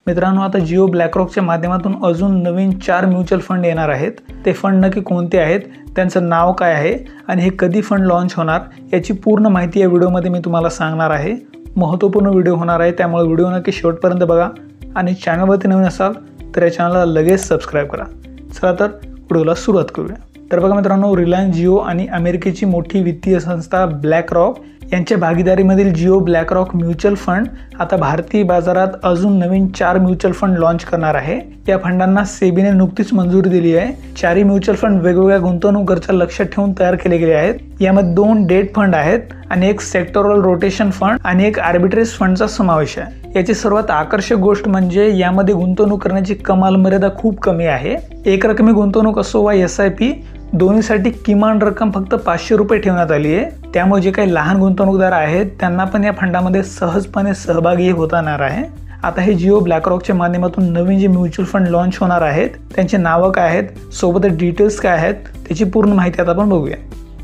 मित्रांनो, आता जिओ ब्लॅकरॉकच्या माध्यमातून अजून नवीन 4 म्युच्युअल फंड येणार आहेत। ते फंड नक्की कोणते आहेत, त्यांचं नाव काय आहे आणि हे कधी फंड लॉन्च होणार याची पूर्ण माहिती या व्हिडिओमध्ये मी तुम्हाला सांगणार आहे। महत्त्वपूर्ण व्हिडिओ होणार आहे, त्यामुळे व्हिडिओ नक्की शेवटपर्यंत बघा आणि चॅनलवरती नवीन असाल तर या चॅनलला लगेच सबस्क्राइब करा। चला तर व्हिडिओला सुरुवात करूया। तर बघा मित्रांनो, रिलायन्स जिओ आणि अमेरिकेची मोठी वित्तीय संस्था ब्लॅकरॉक यांच्या भागीदारीमधील जिओ ब्लॅकरॉक म्युच्युअल फंड आता भारतीय बाजारात अजून नवीन 4 म्युच्युअल फंड लॉन्च करणार आहे। या फंडांना सेबीने नुकतीच मंजुरी दिली आहे। 4 म्युच्युअल फंड वेगवेगळ्या गुंतवणूक गरजा लक्षात ठेवून तयार केले गेले आहेत। यामध्ये 2 डेट फंड आहेत आणि एक सेक्टोरल रोटेशन फंड आणि एक आर्बिट्रेज फंडचा समावेश आहे। याची सर्वात आकर्षक गोष्ट म्हणजे यामध्ये गुंतवणूक करण्याची कमाल मर्यादा खूप कमी आहे। एक रकमी गुंतवणूक असो वा SIP दोन्हीसाठी किमान रक्कम फक्त 500 रुपये ठेवण्यात आली आहे। त्यामुळे जे काही लहान गुंतवणूकदार आहेत त्यांना पण या फंडामध्ये सहजपणे सहभागी होता येणार आहे। आता हे जिओ ब्लॅकरॉकच्या माध्यमातून नवीन जे म्युच्युअल फंड लॉन्च होणार आहेत त्यांची नावं काय आहेत, सोबत डिटेल्स काय आहेत त्याची पूर्ण माहिती आता आपण बघूया।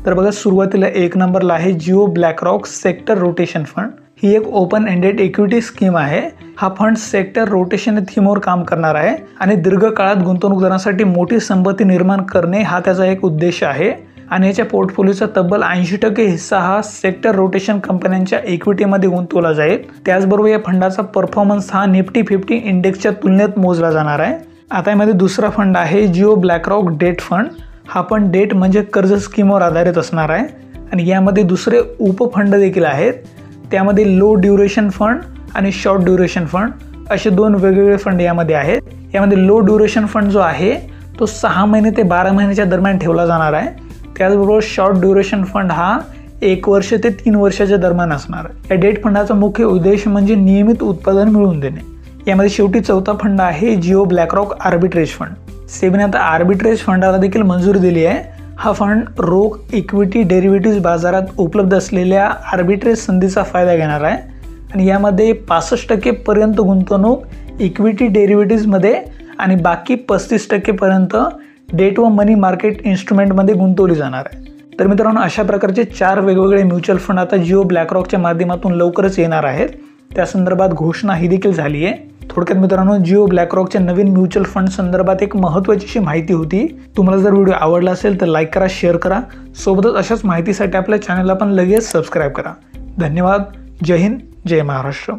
तर बघा, सुरुवातीला 1 नंबरला आहे जिओ ब्लॅकरॉक सेक्टर रोटेशन फंड। ही एक ओपन एंडेड इक्विटी स्कीम आहे। हा फंड सेक्टर रोटेशन थीमवर काम करणार आहे आणि दीर्घकाळात गुंतवणूकदारांसाठी मोठी संपत्ती निर्माण करणे हा त्याचा एक उद्देश आहे। आणि याच्या पोर्टफोलिओचा तब्बल 80% हिस्सा हा सेक्टर रोटेशन कंपन्यांच्या इक्विटीमध्ये गुंतवला जाईल। त्याचबरोबर या फंडाचा परफॉर्मन्स हा निफ्टी 50 इंडेक्सच्या तुलनेत मोजला जाणार आहे। आता यामध्ये दुसरा फंड आहे जिओ ब्लॅकरॉक डेट फंड। हा पण डेट म्हणजे कर्ज स्कीमवर आधारित असणार आहे आणि यामध्ये दुसरे उपफंड देखील आहेत। त्यामध्ये लो ड्युरेशन फंड आणि शॉर्ट ड्युरेशन फंड असे 2 वेगवेगळे फंड यामध्ये आहेत। यामध्ये लो ड्युरेशन फंड जो आहे तो 6 महिने ते 12 महिन्याच्या दरम्यान ठेवला जाणार आहे। त्याचबरोबर शॉर्ट ड्युरेशन फंड हा 1 वर्ष ते 3 वर्षाच्या दरम्यान असणार आहे। या डेट फंडाचा मुख्य उद्देश म्हणजे नियमित उत्पादन मिळवून देणे। यामध्ये शेवटी चौथा फंड आहे जिओ ब्लॅकरॉक आर्बिट्रेज फंड। सेबीने आता आर्बिट्रेज फंडाला देखील मंजुरी दिली आहे। हा फंड रोख, इक्विटी, डेरिव्हेटिव्ह बाजारात उपलब्ध असलेल्या आर्बिट्रेज संधीचा फायदा घेणार आहे आणि यामध्ये 65% पर्यंत गुंतवणूक इक्विटी डेरिव्हेटिव्हमध्ये आणि बाकी 35% पर्यंत डेट व मनी मार्केट इन्स्ट्रुमेंटमध्ये गुंतवली जाणार आहे। तर मित्रांनो, अशा प्रकारचे 4 वेगवेगळे म्युच्युअल फंड आता जिओ ब्लॅकरॉकच्या माध्यमातून लवकरच येणार आहेत। त्या संदर्भात घोषणा ही देखील झाली आहे। थोडक्यात मित्रांनो, जिओ ब्लॅकरॉकच्या नवीन म्युच्युअल फंड संदर्भात एक महत्त्वाची माहिती होती। तुम्हाला जर व्हिडिओ आवडला असेल तर लाईक करा, शेअर करा, सोबतच अशाच माहितीसाठी आपल्या चॅनलला पण लगेच सबस्क्राईब करा। धन्यवाद। जय हिंद, जय महाराष्ट्र।